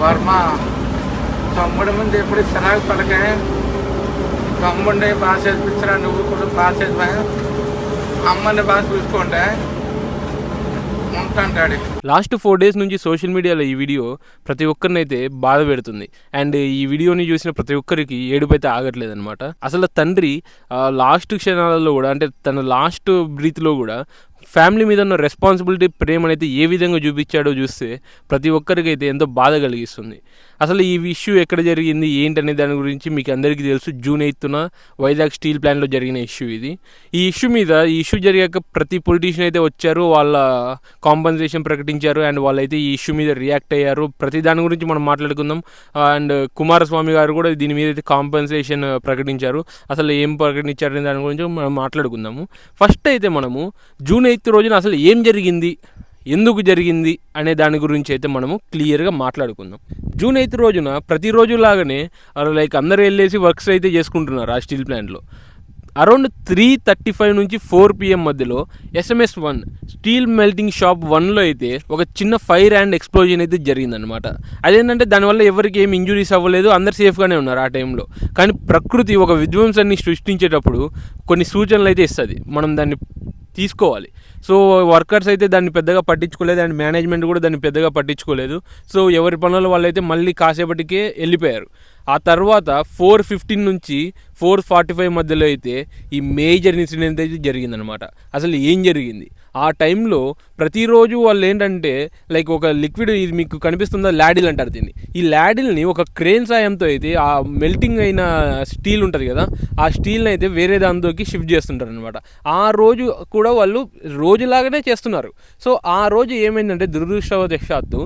వర్మ తమ్ముడి ముందు ఎప్పుడు చిరాకు పడకే, తమ్ముడిని బాగా చదివించరా, నువ్వు కూడా బాగా చదివా, అమ్మని బాగా చూసుకుంటే ఉంటాంటాడు. లాస్ట్ 4 days నుంచి సోషల్ మీడియాలో ఈ వీడియో ప్రతి ఒక్కరినైతే బాధ పెడుతుంది. అండ్ ఈ వీడియోని చూసిన ప్రతి ఒక్కరికి ఏడుపైతే ఆగట్లేదు అనమాట. అసలు తండ్రి లాస్ట్ క్షణాలలో కూడా, అంటే తన లాస్ట్ బ్రీత్లో కూడా ఫ్యామిలీ మీద ఉన్న రెస్పాన్సిబిలిటీ, ప్రేమ అనేది ఏ విధంగా చూపించాడో చూస్తే ప్రతి ఒక్కరికైతే ఎంతో బాధ కలిగిస్తుంది. అసలు ఈ ఇష్యూ ఎక్కడ జరిగింది ఏంటనే దాని గురించి మీకు అందరికీ తెలుసు. June 8న వైజాగ్ స్టీల్ ప్లాంట్లో జరిగిన ఇష్యూ ఇది. ఈ ఇష్యూ జరిగాక ప్రతి పొలిటీషియన్ అయితే వచ్చారు, వాళ్ళ కాంపన్సేషన్ ప్రకటించారు అండ్ వాళ్ళైతే ఈ ఇష్యూ మీద రియాక్ట్ అయ్యారు. ప్రతి దాని గురించి మనం మాట్లాడుకుందాం. అండ్ కుమారస్వామి గారు కూడా దీని మీద అయితే కాంపన్సేషన్ ప్రకటించారు. అసలు ఏం ప్రకటించారనే దాని గురించి మనం మాట్లాడుకుందాము. ఫస్ట్ అయితే మనము June 8 రోజున అసలు ఏం జరిగింది, ఎందుకు జరిగింది అనే దాని గురించి అయితే మనము క్లియర్గా మాట్లాడుకుందాం. June 8 రోజున ప్రతిరోజు లాగానే అందరూ వెళ్ళేసి వర్క్స్ అయితే చేసుకుంటున్నారు ఆ స్టీల్ ప్లాంట్లో. అరౌండ్ 3:35 నుంచి 4 PM మధ్యలో SMS1 స్టీల్ మెల్టింగ్ షాప్ 1లో అయితే ఒక చిన్న ఫైర్ అండ్ ఎక్స్ప్లోజన్ అయితే జరిగిందనమాట. అదేంటంటే దానివల్ల ఎవరికి ఏం ఇంజురీస్ అవ్వలేదు, అందరు సేఫ్గానే ఉన్నారు ఆ టైంలో. కానీ ప్రకృతి ఒక విధ్వంసాన్ని సృష్టించేటప్పుడు కొన్ని సూచనలు అయితే ఇస్తుంది, మనం దాన్ని తీసుకోవాలి. సో వర్కర్స్ అయితే దాన్ని పెద్దగా పట్టించుకోలేదు అండ్ మేనేజ్మెంట్ కూడా దాన్ని పెద్దగా పట్టించుకోలేదు. సో ఎవరి పనుల వాళ్ళైతే మళ్ళీ కాసేపటికే వెళ్ళిపోయారు. ఆ తర్వాత 4:15 నుంచి 4:45 మధ్యలో అయితే ఈ మేజర్ ఇన్సిడెంట్ అయితే జరిగిందనమాట. అసలు ఏం జరిగింది ఆ టైంలో? ప్రతిరోజు వాళ్ళు ఏంటంటే ఒక లిక్విడ్, ఇది మీకు కనిపిస్తుందా, ల్యాడిల్ అంటారు దీన్ని. ఈ ల్యాడిల్ని ఒక క్రేన్ సాయంతో అయితే ఆ మెల్టింగ్ అయిన స్టీల్ ఉంటుంది కదా, ఆ స్టీల్ని అయితే వేరే దాంతోకి షిఫ్ట్ చేస్తుంటారు అనమాట. ఆ రోజు కూడా వాళ్ళు రోజులాగానే చేస్తున్నారు. సో ఆ రోజు ఏమైందంటే దురదృష్టవశాత్తు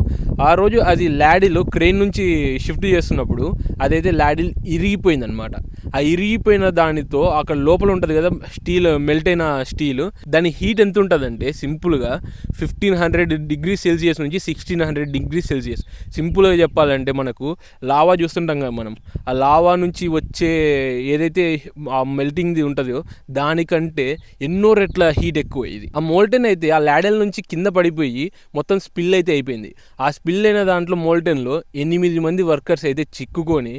ఆ రోజు అది ల్యాడిల్ క్రేన్ నుంచి షిఫ్ట్ చేస్తున్నప్పుడు అదైతే ల్యాడిల్ ఇరిగిపోయిందనమాట. ఆ ఇరిగిపోయిన దానితో అక్కడ లోపల ఉంటుంది కదా స్టీల్, మెల్ట్ అయిన స్టీల్, దాని హీట్ ఎంత ఉంటుందంటే సింపుల్గా 1500 degrees Celsius నుంచి 1600 degrees Celsius. సింపుల్గా చెప్పాలంటే మనకు లావా చూస్తుంటాం కదా మనం, ఆ లావా నుంచి వచ్చే ఏదైతే ఆ మెల్టింగ్ది ఉంటుందో దానికంటే ఎన్నో రెట్ల హీట్ ఎక్కువ ఇది. ఆ మోల్టెన్ అయితే ఆ ల్యాడల్ నుంచి కింద పడిపోయి మొత్తం స్పిల్ అయితే అయిపోయింది. ఆ స్పిల్ అయిన దాంట్లో మోల్టెన్లో 8 మంది వర్కర్స్ అయితే చిక్కుకొని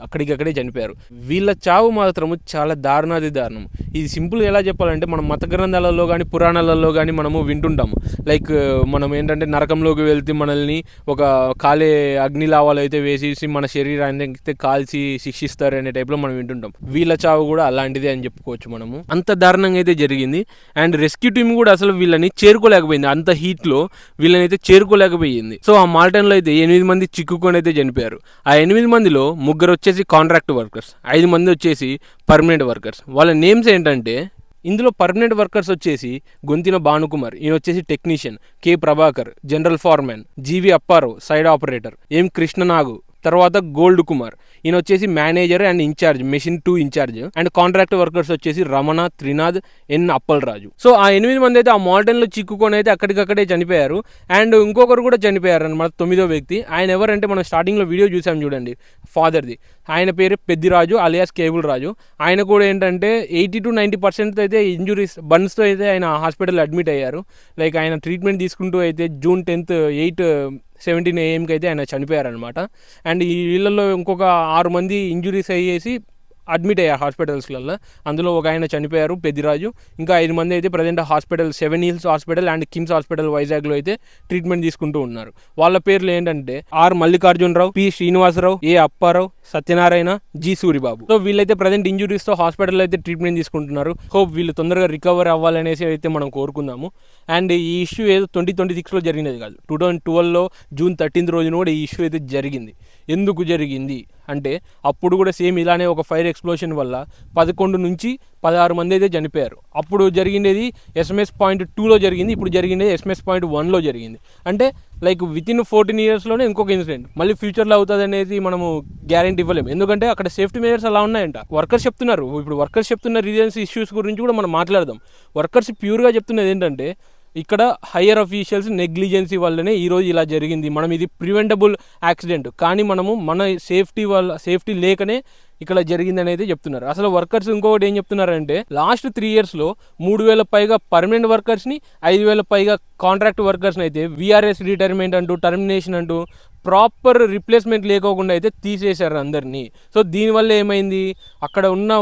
అక్కడికక్కడే చనిపోయారు. వీళ్ళ చావు మాత్రము చాలా దారుణాది దారుణం. ఇది సింపుల్గా ఎలా చెప్పాలంటే మనం మత గ్రంథాలలో కానీ పురాణాలలో కానీ మనము వింటుంటాము. మనం ఏంటంటే నరకంలోకి వెళ్తే మనల్ని ఒక కాలే అగ్నిలావాలు అయితే వేసేసి మన శరీరాన్ని అయితే కాల్చి శిక్షిస్తారు అనే టైప్లో మనం వింటుంటాం. వీళ్ళ చావు కూడా అలాంటిదే అని చెప్పుకోవచ్చు మనము. అంత దారుణంగా అయితే జరిగింది. అండ్ రెస్క్యూ టీమ్ కూడా అసలు వీళ్ళని చేరుకోలేకపోయింది, అంత హీట్లో వీళ్ళని అయితే చేరుకోలేకపోయింది. సో ఆ మాల్టన్లో అయితే 8 మంది చిక్కుకొని అయితే చనిపోయారు. ఆ 8 మందిలో 3 వచ్చేసి కాంట్రాక్ట్ వర్కర్స్, 5 మంది వచ్చేసి పర్మనెంట్ వర్కర్స్. వాళ్ళ నేమ్స్ ఏంటంటే, ఇందులో పర్మనెంట్ వర్కర్స్ వచ్చేసి గొంతిన భానుకుమార్, ఈయన వచ్చేసి technician, K Prabhakar general foreman, G V Apparao side operator, M Krishnanagu, తర్వాత గోల్డ్ కుమార్, ఈయన వచ్చేసి manager and incharge, machine 2 incharge. And contract workers వచ్చేసి రమణ, త్రినాథ్, ఎన్ అప్పలరాజు. సో ఆ 8 మంది అయితే ఆ మాల్టన్లో చిక్కుకొని అయితే అక్కడికక్కడే చనిపోయారు. అండ్ ఇంకొకరు కూడా చనిపోయారు అనమాట, 9వ వ్యక్తి. ఆయన ఎవరంటే మనం స్టార్టింగ్లో వీడియో చూసాం చూడండి ఫాదర్ది, ఆయన పేరు పెద్దిరాజు అలియాస్ కేబుల్ రాజు. ఆయన కూడా ఏంటంటే 80 to 90% అయితే ఇంజురీస్, బర్న్స్తో అయితే ఆయన హాస్పిటల్ అడ్మిట్ అయ్యారు. ఆయన ట్రీట్మెంట్ తీసుకుంటూ అయితే June 10th 8:17 AM అయితే ఆయన చనిపోయారనమాట. అండ్ ఈ వీళ్ళల్లో ఇంకొక 6 మంది ఇంజురీస్ అయ్యేసి అడ్మిట్ అయ్యారు హాస్పిటల్స్లలో. అందులో ఒక ఆయన చనిపోయారు పెద్దిరాజు. ఇంకా 5 మంది అయితే present hospital, 7 Hills hospital and KIMS hospital వైజాగ్లో అయితే ట్రీట్మెంట్ తీసుకుంటూ ఉన్నారు. వాళ్ళ పేర్లు ఏంటంటే R Mallikarjunarao, P Srinivasarao, A Apparao, Satyanarayana, G Suribabu. So వీళ్ళైతే ప్రజెంట్ ఇంజురీస్తో హాస్పిటల్లో అయితే ట్రీట్మెంట్ తీసుకుంటున్నారు. హోప్ వీళ్ళు తొందరగా రికవర్ అవ్వాలనేసి అయితే మనం కోరుకుందాము. అండ్ ఈ ఇష్యూ ఏదో 2026లో జరిగినది కాదు, 2012లో June 13th రోజున కూడా ఈ ఇష్యూ అయితే జరిగింది. ఎందుకు జరిగింది అంటే అప్పుడు కూడా సేమ్ ఇలానే ఒక ఫైర్ ఎక్స్ప్లోషన్ వల్ల 11 నుంచి 16 మంది అయితే చనిపోయారు. అప్పుడు జరిగిండేది SMS.2లో జరిగింది, ఇప్పుడు జరిగిండేది SMS.1లో జరిగింది. అంటే వితిన్ 14 yearsలోనే ఇంకొక ఇన్సిడెంట్ మళ్ళీ ఫ్యూచర్లో అవుతుంది అనేది మనము గ్యారెంటీ ఇవ్వలేము. ఎందుకంటే అక్కడ సేఫ్టీ మెజర్స్ అలా ఉన్నాయంట. వర్కర్స్ చెప్తున్నారు, ఇప్పుడు వర్కర్స్ చెప్తున్న రీజన్స్, ఇష్యూస్ గురించి కూడా మనం మాట్లాడదాం. వర్కర్స్ ప్యూర్గా చెప్తున్నది ఏంటంటే ఇక్కడ హయ్యర్ అఫీషియల్స్ నెగ్లిజెన్సీ వల్లనే ఈరోజు ఇలా జరిగింది, మనం ఇది ప్రివెంటబుల్ యాక్సిడెంట్, కానీ మనము మన సేఫ్టీ లేకనే ఇక్కడ జరిగింది అనేది చెప్తున్నారు. అసలు వర్కర్స్ ఇంకొకటి ఏం చెప్తున్నారంటే లాస్ట్ 3 yearsలో 3000 పైగా పర్మనెంట్ వర్కర్స్ని, 5000 పైగా కాంట్రాక్ట్ వర్కర్స్ని అయితే విఆర్ఎస్ రిటైర్మెంట్ అంటూ, టర్మినేషన్ అంటూ ప్రాపర్ రిప్లేస్మెంట్ లేకోకుండా అయితే తీసేశారు అందరినీ. సో దీనివల్ల ఏమైంది, అక్కడ ఉన్న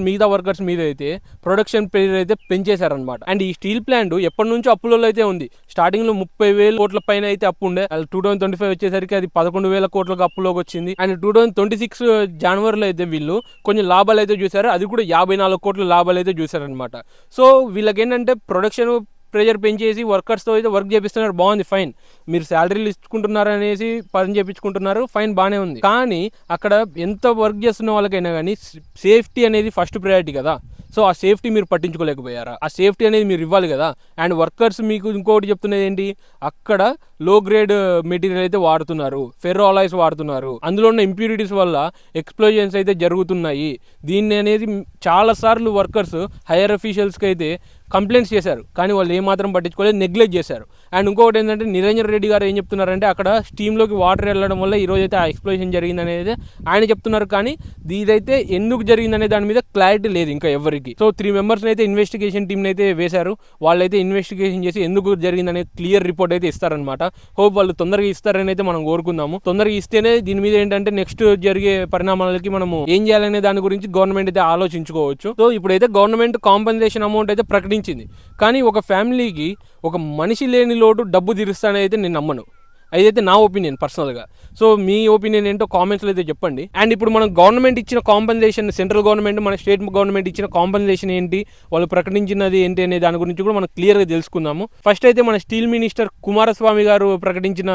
మిగతా వర్కర్స్ మీద అయితే ప్రొడక్షన్ ప్రెజర్ అయితే పెంచేశారనమాట. అండ్ ఈ స్టీల్ ప్లాంట్ ఎప్పటి నుంచో అప్పులలో అయితే ఉంది. స్టార్టింగ్లో 30,000 కోట్ల పైన అయితే అప్పు ఉండే. 2025 వచ్చేసరికి అది 11,000 కోట్లకు అప్పులోకి వచ్చింది. అండ్ 2026 జనవరిలో అయితే వీళ్ళు కొంచెం లాభాలు అయితే చూసారు, అది కూడా 54 కోట్ల లాభాలు అయితే చూసారనమాట. సో వీళ్ళకి ఏంటంటే ప్రొడక్షన్ ప్రెజర్ పెంచేసి వర్కర్స్తో అయితే వర్క్ చేపిస్తున్నారు, బాగుంది, ఫైన్. మీరు శాలరీలు ఇచ్చుకుంటున్నారు అనేసి పని చేయించుకుంటున్నారు, ఫైన్, బాగానే ఉంది. కానీ అక్కడ ఎంత వర్క్ చేస్తున్న వాళ్ళకైనా కానీ సేఫ్టీ అనేది ఫస్ట్ ప్రయారిటీ కదా. సో ఆ సేఫ్టీ మీరు పట్టించుకోలేకపోయారా? ఆ సేఫ్టీ అనేది మీరు ఇవ్వాలి కదా. అండ్ వర్కర్స్ మీకు ఇంకోటి చెప్తున్నది ఏంటి, అక్కడ లో గ్రేడ్ మెటీరియల్ అయితే వాడుతున్నారు, ఫెర్రో అలాయ్స్ వాడుతున్నారు, అందులో ఉన్న ఇంప్యూరిటీస్ వల్ల ఎక్స్ప్లోజన్స్ అయితే జరుగుతున్నాయి. దీన్ని అనేది చాలాసార్లు వర్కర్స్ హైయర్ అఫీషియల్స్కి అయితే కంప్లైంట్స్ చేశారు, కానీ వాళ్ళు ఏమాత్రం పట్టించుకోలేదు, నెగ్లెక్ట్ చేశారు. అండ్ ఇంకొకటి ఏంటంటే నిరంజన్ రెడ్డి గారు ఏం చెప్తున్నారంటే అక్కడ స్టీమ్లోకి వాటర్ వెళ్ళడం వల్ల ఈరోజు అయితే ఆ ఎక్స్ప్లోజన్ జరిగింది అనేది ఆయన చెప్తున్నారు. కానీ ఇదైతే ఎందుకు జరిగిందనే దాని మీద క్లారిటీ లేదు ఇంకా ఎవరికి. సో 3 మెంబర్స్ని అయితే ఇన్వెస్టిగేషన్ టీమ్ని అయితే వేశారు. వాళ్ళైతే ఇన్వెస్టిగేషన్ చేసి ఎందుకు జరిగిందనే క్లియర్ రిపోర్ట్ అయితే ఇస్తారనమాట. హోప్ వాళ్ళు తొందరగా ఇస్తారని అయితే మనం కోరుకుందాము. తొందరగా ఇస్తేనే దీని మీద ఏంటంటే నెక్స్ట్ జరిగే పరిణామాలకి మనము ఏం చేయాలనే దాని గురించి గవర్నమెంట్ అయితే ఆలోచించుకోవచ్చు. సో ఇప్పుడైతే గవర్నమెంట్ కాంపెన్సేషన్ అమౌంట్ అయితే ప్రకటించింది, కానీ ఒక ఫ్యామిలీకి ఒక మనిషి లేని లోటు డబ్బు తీరుస్తానని అయితే నేను నమ్మను. అదైతే నా ఒపీనియన్ పర్సనల్గా. సో మీ ఒపీనియన్ ఏంటో కామెంట్స్లో అయితే చెప్పండి. అండ్ ఇప్పుడు మనం గవర్నమెంట్ ఇచ్చిన కాంపెన్సేషన్, సెంట్రల్ గవర్నమెంట్ మన స్టేట్ గవర్నమెంట్ ఇచ్చిన కాంపెన్సేషన్ ఏంటి, వాళ్ళు ప్రకటించినది ఏంటి అనే దాని గురించి కూడా మనం క్లియర్గా తెలుసుకుందాము. ఫస్ట్ అయితే మన స్టీల్ మినిస్టర్ కుమారస్వామి గారు ప్రకటించిన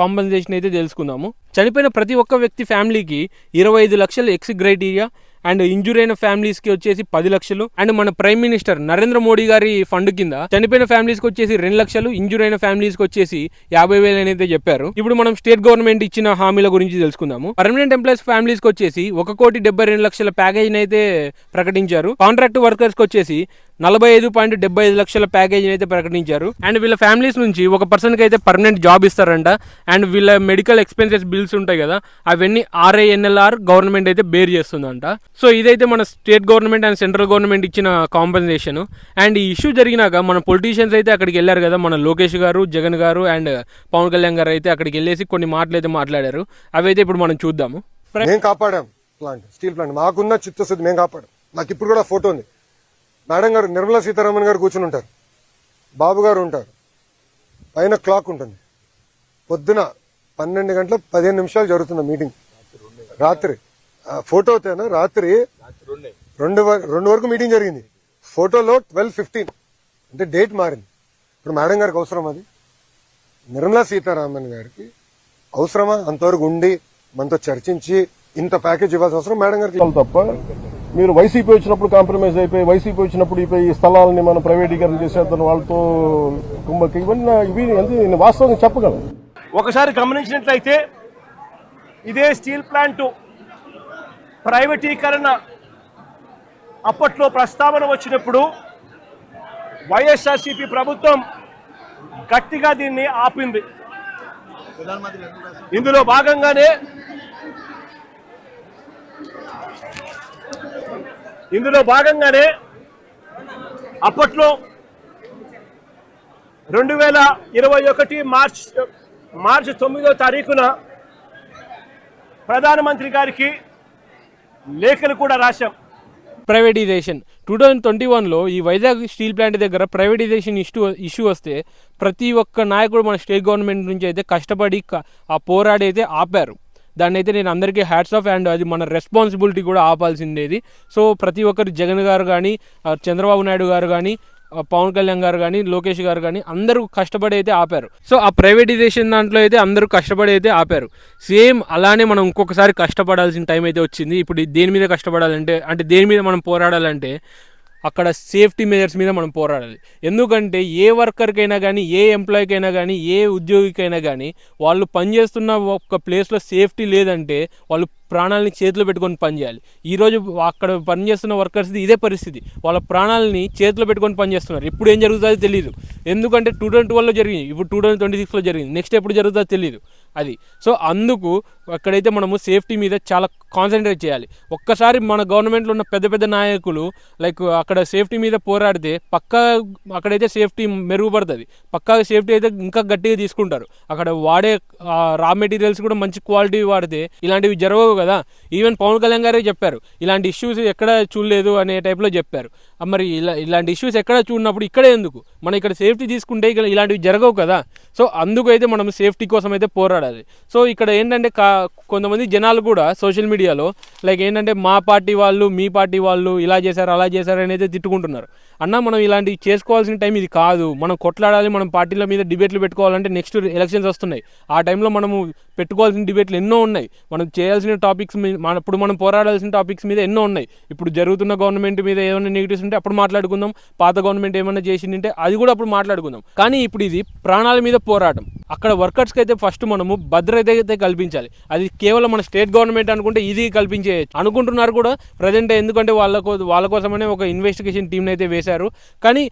కాంపెన్సేషన్ అయితే తెలుసుకుందాము. చనిపోయిన ప్రతి ఒక్క వ్యక్తి ఫ్యామిలీకి 25 లక్షలు ఎక్స్ గ్రైటీరియా, అండ్ ఇంజూరీ అయిన ఫ్యామిలీస్కి వచ్చేసి 10 లక్షలు. అండ్ మన ప్రైమ్ మినిస్టర్ నరేంద్ర మోడీ గారి ఫండ్ కింద చనిపోయిన ఫ్యామిలీస్కి వచ్చేసి 2 లక్షలు, ఇంజూరీ అయిన ఫ్యామిలీస్కి వచ్చేసి 50,000 అనేది చెప్పారు. ఇప్పుడు మనం స్టేట్ గవర్నమెంట్ ఇచ్చిన హామీల గురించి తెలుసుకుందాము. పర్మనెంట్ ఎంప్లాయీస్ ఫ్యామిలీస్కి వచ్చేసి 1,72,00,000 ప్యాకేజీని అయితే ప్రకటించారు. కాంట్రాక్ట్ వర్కర్స్కి వచ్చేసి 45.75 లక్షల ప్యాకేజీని అయితే ప్రకటించారు. అండ్ వీళ్ళ ఫ్యామిలీస్ నుంచి ఒక పర్సన్కి అయితే పర్మనెంట్ జాబ్ ఇస్తారంట. అండ్ వీళ్ళ మెడికల్ ఎక్స్పెన్సెస్ బిల్స్ ఉంటాయి కదా, అవన్నీ RINLR గవర్నమెంట్ అయితే బేర్ చేస్తుందంట. సో ఇదైతే మన state government and central government ఇచ్చిన కాంపెన్సేషన్. అండ్ ఈ ఇష్యూ జరిగినాక మన పొలిటీషియన్స్ అయితే అక్కడికి వెళ్ళారు కదా, మన లోకేష్ గారు, జగన్ గారు అండ్ పవన్ కళ్యాణ్ గారు అయితే అక్కడికి వెళ్ళేసి కొన్ని మాటలు అయితే మాట్లాడారు. అవి అయితే ఇప్పుడు మనం చూద్దాము. మేము కాపాడాం ప్లాంట్, స్టీల్ ప్లాంట్, మాకున్న చిత్తశుద్ధి మేము కాపాడాం. నాకు ఇప్పుడు కూడా ఫోటో ఉంది. మేడం గారు, నిర్మలా సీతారామన్ గారు కూర్చుని ఉంటారు, బాబు గారు ఉంటారు, పైన క్లాక్ ఉంటుంది. పొద్దున 12 గంటల 15 నిమిషాలు జరుగుతుంది మీటింగ్. రాత్రి ఫోటో తేనా, రాత్రి 2 వరకు మీటింగ్ జరిగింది. ఫోటోలో 12:15 అంటే డేట్ మారింది. ఇప్పుడు మేడం గారికి అవసరం, అది నిర్మలా సీతారామన్ గారికి అవసరమా అంతవరకు ఉండి మనతో చర్చించి ఇంత ప్యాకేజ్ ఇవ్వాల్సిన అవసరం మేడం గారికి తప్ప మీరు వైసీపీ వచ్చినప్పుడు కాంప్రమైజ్ అయిపోయి, వైసీపీ వచ్చినప్పుడు ఈ స్థలాలని మనం ప్రైవేటీకరణ చేసేద్దాం వాళ్ళతో కుంభకి, ఇవన్నీ వాస్తవంగా చెప్పగలం. ఒకసారి గమనించినట్లయితే ఇదే స్టీల్ ప్లాంట్ ప్రైవేటీకరణ అప్పట్లో ప్రస్తావన వచ్చినప్పుడు వైఎస్ఆర్సీపీ ప్రభుత్వం గట్టిగా దీన్ని ఆపింది. ఇందులో భాగంగానే అప్పట్లో 2021 మార్చి 9వ తారీఖున ప్రధానమంత్రి గారికి లేఖలు కూడా రాశాం. ప్రైవేటైజేషన్ 2021లో ఈ వైజాగ్ స్టీల్ ప్లాంట్ దగ్గర ప్రైవేటైజేషన్ ఇష్యూ వస్తే ప్రతి ఒక్క నాయకుడు మన స్టేట్ గవర్నమెంట్ నుంచి అయితే కష్టపడి ఆ పోరాడి అయితే ఆపారు. దాన్ని అయితే నేను అందరికీ హ్యాట్స్ ఆఫ్. అండ్ అది మన రెస్పాన్సిబిలిటీ కూడా ఆపాల్సిందేది. సో ప్రతి ఒక్కరు జగన్ గారు కానీ, చంద్రబాబు నాయుడు గారు కానీ, పవన్ కళ్యాణ్ గారు కానీ, లోకేష్ గారు కానీ అందరూ కష్టపడి అయితే ఆపారు. సో ఆ ప్రైవేటైజేషన్ దాంట్లో అయితే అందరూ కష్టపడి అయితే ఆపారు. సేమ్ అలానే మనం ఇంకొకసారి కష్టపడాల్సిన టైం అయితే వచ్చింది. ఇప్పుడు దేని మీద కష్టపడాలంటే, అంటే దేని మీద మనం పోరాడాలంటే అక్కడ సేఫ్టీ మెజర్స్ మీద మనం పోరాడాలి. ఎందుకంటే ఏ వర్కర్కైనా కానీ, ఏ ఎంప్లాయీకైనా కానీ, ఏ ఉద్యోగికైనా కానీ వాళ్ళు పనిచేస్తున్న ఒక ప్లేస్లో సేఫ్టీ లేదంటే వాళ్ళు ప్రాణాలని చేతిలో పెట్టుకొని పనిచేయాలి. ఈరోజు అక్కడ పనిచేస్తున్న వర్కర్స్ది ఇదే పరిస్థితి. వాళ్ళ ప్రాణాలని చేతిలో పెట్టుకొని పనిచేస్తున్నారు. ఇప్పుడు ఏం జరుగుతుందో తెలియదు. ఎందుకంటే 2012లో జరిగింది, ఇప్పుడు 2026లో జరిగింది, నెక్స్ట్ ఎప్పుడు జరుగుతుందో తెలియదు. అది. సో అందుకు అక్కడైతే మనము సేఫ్టీ మీద చాలా కాన్సన్ట్రేట్ చేయాలి. ఒక్కసారి మన గవర్నమెంట్లో ఉన్న పెద్ద పెద్ద నాయకులు లైక్ అక్కడ సేఫ్టీ మీద పోరాడితే పక్కా అక్కడైతే సేఫ్టీ మెరుగుపడుతుంది, పక్కా సేఫ్టీ అయితే ఇంకా గట్టిగా తీసుకుంటారు. అక్కడ వాడే రా మెటీరియల్స్ కూడా మంచి క్వాలిటీ వాడితే ఇలాంటివి జరగవు కదా. ఈవెన్ పవన్ కళ్యాణ్ గారే చెప్పారు, ఇలాంటి ఇష్యూస్ ఎక్కడ చూడలేదు అనే టైప్లో చెప్పారు. మరి ఇలాంటి ఇష్యూస్ ఎక్కడ చూడనప్పుడు ఇక్కడే ఎందుకు, మనం ఇక్కడ సేఫ్టీ తీసుకుంటే ఇలాంటివి జరగవు కదా. సో అందుకు అయితే మనం సేఫ్టీ కోసం అయితే పోరాడాలి. సో ఇక్కడ ఏంటంటే కొంతమంది జనాలు కూడా సోషల్ మీడియాలో లైక్ ఏంటంటే మా పార్టీ వాళ్ళు మీ పార్టీ వాళ్ళు ఇలా చేశారు అలా చేశారు అని అయితే తిట్టుకుంటున్నారు. అన్న మనం ఇలాంటివి చేసుకోవాల్సిన టైం ఇది కాదు. మనం కొట్లాడాలి, మనం పార్టీల మీద డిబేట్లు పెట్టుకోవాలంటే నెక్స్ట్ ఎలక్షన్స్ వస్తున్నాయి. ఆ టైంలో మనము పెట్టుకోవాల్సిన డిబేట్లు ఎన్నో ఉన్నాయి. మనం చేయాల్సిన టాపిక్స్ ఇప్పుడు మనం పోరాడాల్సిన టాపిక్స్ మీద ఎన్నో ఉన్నాయి. ఇప్పుడు జరుగుతున్న గవర్నమెంట్ మీద ఏమైనా నెగిటివ్స్ ఉంటే అప్పుడు మాట్లాడుకుందాం, పాత గవర్నమెంట్ ఏమైనా చేసిందంటే అది కూడా అప్పుడు మాట్లాడుకుందాం. కానీ ఇప్పుడు ఇది ప్రాణాల మీద పోరాటం. అక్కడ వర్కర్స్కి అయితే ఫస్ట్ మనము భద్రత అయితే కల్పించాలి. అది కేవలం మన స్టేట్ గవర్నమెంట్ అనుకుంటే ఇది కల్పించేయచ్చు అనుకుంటున్నారు కూడా ప్రజెంట్. ఎందుకంటే వాళ్ళ కోసమనే ఒక ఇన్వెస్టిగేషన్ టీంని అయితే వేశారు. కానీ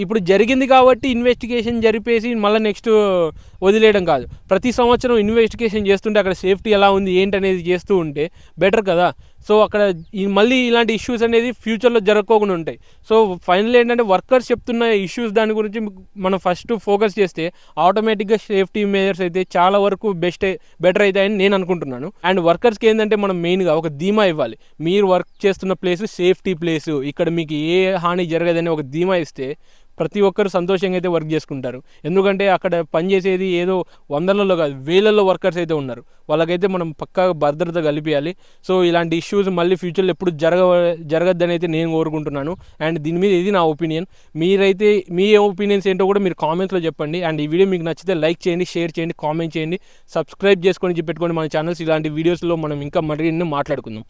ఇప్పుడు జరిగింది కాబట్టి ఇన్వెస్టిగేషన్ జరిపేసి మళ్ళీ నెక్స్ట్ వదిలేయడం కాదు. ప్రతి సంవత్సరం ఇన్వెస్టిగేషన్ చేస్తుంటే అక్కడ సేఫ్టీ ఎలా ఉంది ఏంటనేది చేస్తూ ఉంటే బెటర్ కదా. సో అక్కడ మళ్ళీ ఇలాంటి ఇష్యూస్ అనేది ఫ్యూచర్లో జరగకుండా ఉంటాయి. సో ఫైనల్ ఏంటంటే వర్కర్స్ చెప్తున్న ఇష్యూస్ దాని గురించి మనం ఫస్ట్ ఫోకస్ చేస్తే ఆటోమేటిక్గా సేఫ్టీ మెజర్స్ అయితే చాలా వరకు బెటర్ అవుతాయని నేను అనుకుంటున్నాను. అండ్ వర్కర్స్కి ఏంటంటే మనం మెయిన్గా ఒక ధీమా ఇవ్వాలి. మీరు వర్క్ చేస్తున్న ప్లేసు సేఫ్టీ ప్లేసు, ఇక్కడ మీకు ఏ హాని జరగదని ఒక ధీమా ఇస్తే ప్రతి ఒక్కరు సంతోషంగా అయితే వర్క్ చేసుకుంటారు. ఎందుకంటే అక్కడ పనిచేసేది ఏదో వందలలో కాదు వేలల్లో వర్కర్స్ అయితే ఉన్నారు. వాళ్ళకైతే మనం పక్కాగా భద్రత కల్పించాలి. సో ఇలాంటి ఇష్యూస్ మళ్ళీ ఫ్యూచర్లో ఎప్పుడు జరగద్దని అయితే నేను కోరుకుంటున్నాను. అండ్ దీని మీద ఇది నా ఒపీనియన్. మీరైతే మీ ఒపీనియన్స్ ఏంటో కూడా మీరు కామెంట్స్లో చెప్పండి. అండ్ ఈ వీడియో మీకు నచ్చితే లైక్ చేయండి, షేర్ చేయండి, కామెంట్ చేయండి, సబ్స్క్రైబ్ చేసుకొని పెట్టుకోండి మన ఛానల్స్. ఇలాంటి వీడియోస్లో మనం ఇంకా మరిన్ని మాట్లాడుకుందాం.